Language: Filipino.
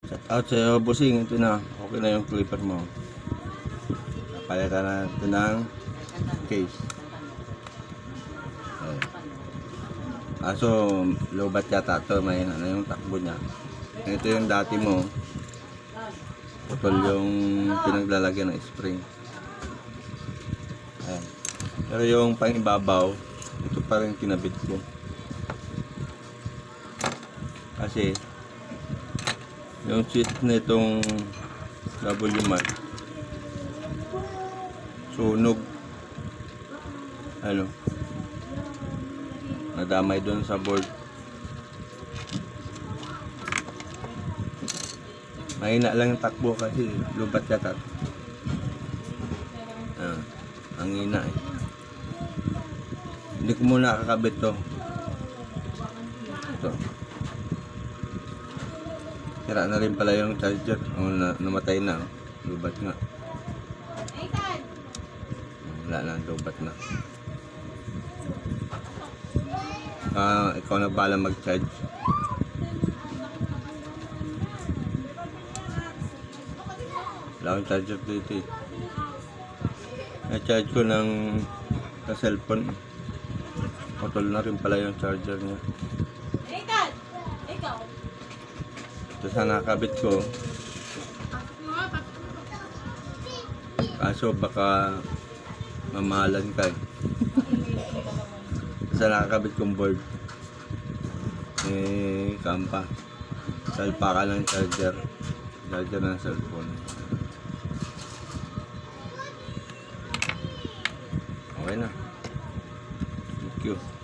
Shout out sa'yo, bossing. Ito na. Okay na yung clipper mo. Palitan na ito ng case. Ayan. Kaso, lobat yata ito. May ano yung takbo niya. Ito yung dati mo. Putol yung pinaglalagyan ng spring. Ayan. Pero yung pang-ibabaw, ito pa rin kinabit ko. Kasi, yung switch na itong W-Mark, sunog. Ano? Nadamay doon sa board. Mahina lang yung takbo kasi lubat yata. Ang hina eh. Hindi ko muna kakabit to. Ito. Sira na rin pala yung charger. Namatay na. Lubat nga. Wala na, lubat na. Ikaw na bala mag-charge. Wala akong charger dito eh. Na-charge ko ng sa cellphone. Putol na rin pala yung charger niya. Ito sana nakabit ko. Kaso baka mamahalan ka eh. Sa nakakabit kong board kampa salpa ka ng charger ng cellphone. Okay na. Thank you.